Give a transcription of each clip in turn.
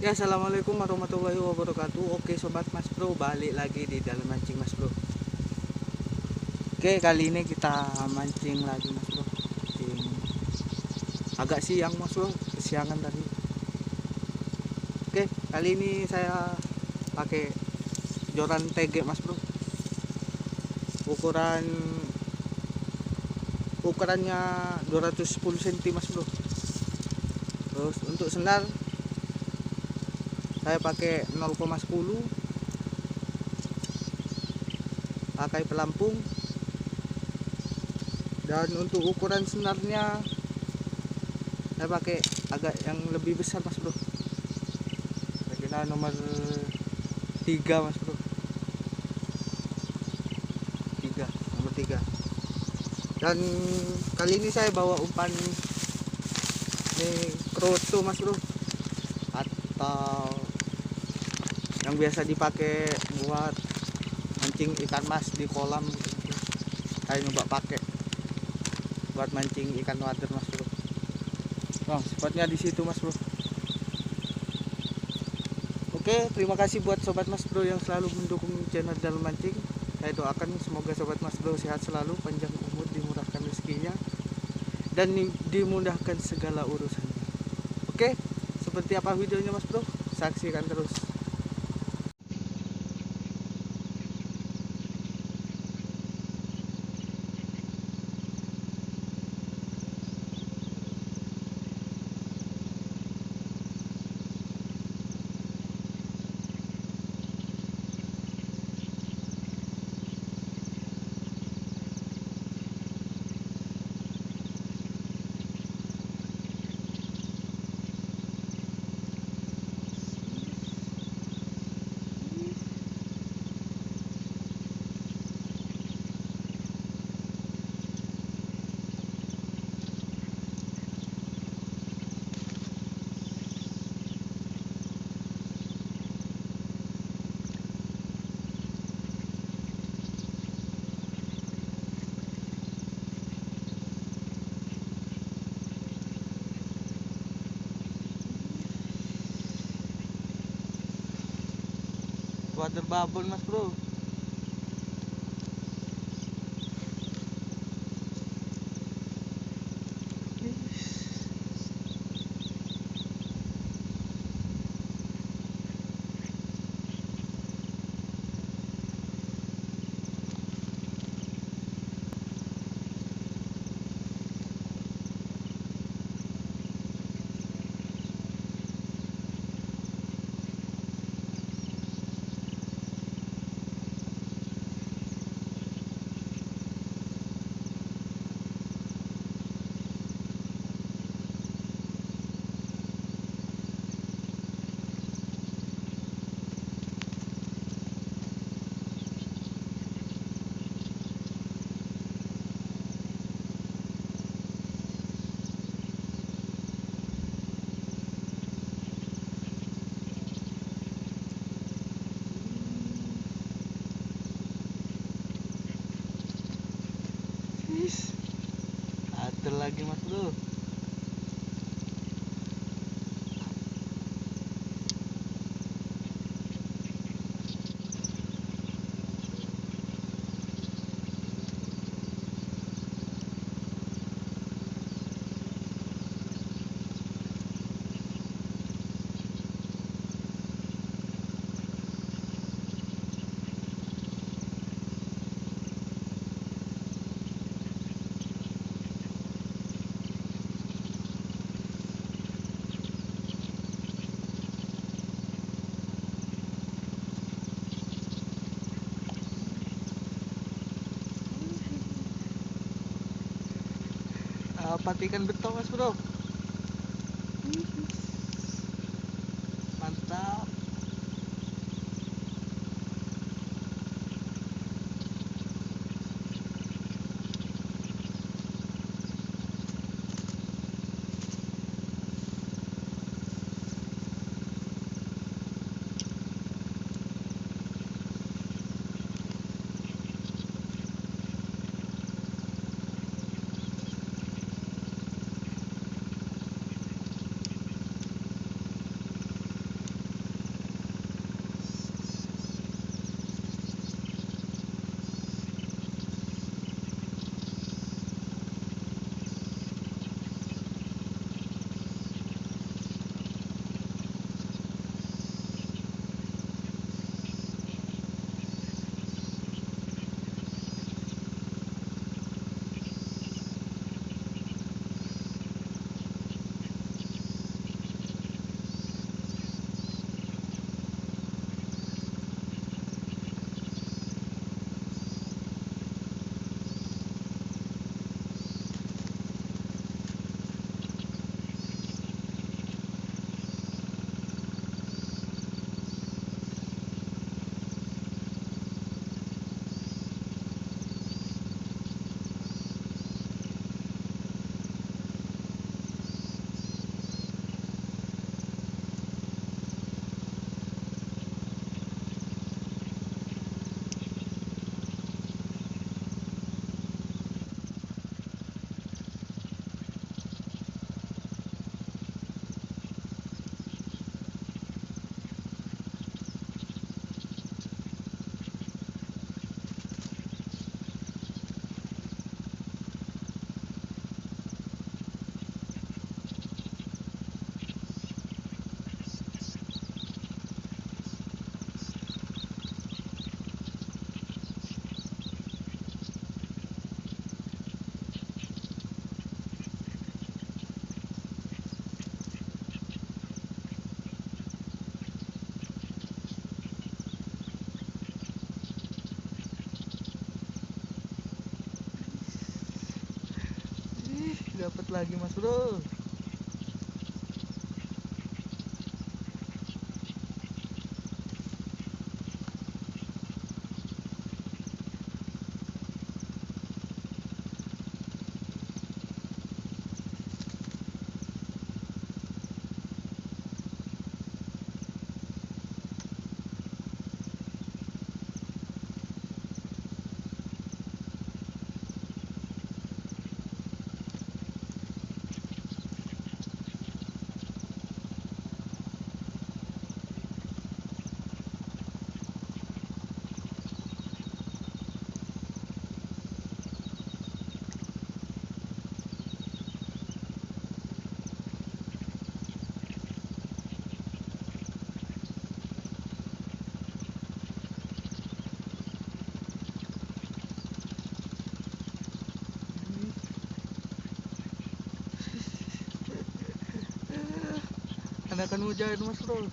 Ya, assalamualaikum warahmatullahi wabarakatuh. Oke sobat Mas Bro, balik lagi di dalam mancing Mas Bro. Oke, kali ini kita mancing lagi Mas Bro. Mancing agak siang Mas Bro, kesiangan tadi. Oke, kali ini saya pakai joran TG Mas Bro. Ukurannya 210 cm Mas Bro. Terus untuk senar saya pakai 0,10, pakai pelampung. Dan untuk ukuran senarnya saya pakai agak yang lebih besar Mas Bro. Saya kira nomor 3 Mas Bro. 3, nomor 3. Dan kali ini saya bawa umpan ini kroto Mas Bro, atau yang biasa dipakai buat mancing ikan mas di kolam gitu. Saya nyoba pakai buat mancing ikan wader Mas Bro. Nah, spotnya di situ Mas Bro. Oke, terima kasih buat sobat Mas Bro yang selalu mendukung channel dalam mancing. Saya doakan semoga sobat Mas Bro sehat selalu, panjang umur, dimurahkan rezekinya, dan dimudahkan segala urusannya. Oke, seperti apa videonya Mas Bro? Saksikan terus. Water bubble Mas Bro. Ada lagi Mas Bro. Patikan beton Mas Bro. Mantap. dapat lagi mas bro. Anakan mujair mas bro.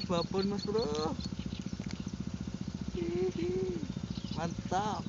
Babon mas bro. Hihi, mantap.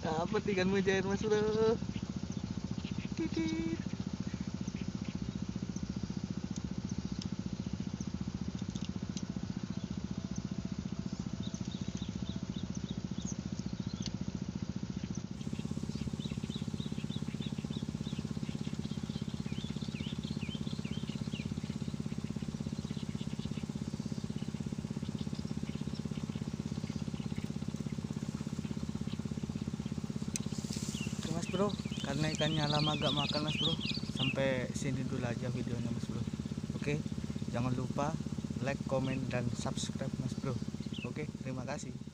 Dapat ikan mujair mas bro. Titit. Oke mas bro, karena ikannya lama gak makan mas bro, sampai sini dulu aja videonya mas bro. Oke, jangan lupa like, comment, dan subscribe mas bro. Oke, terima kasih.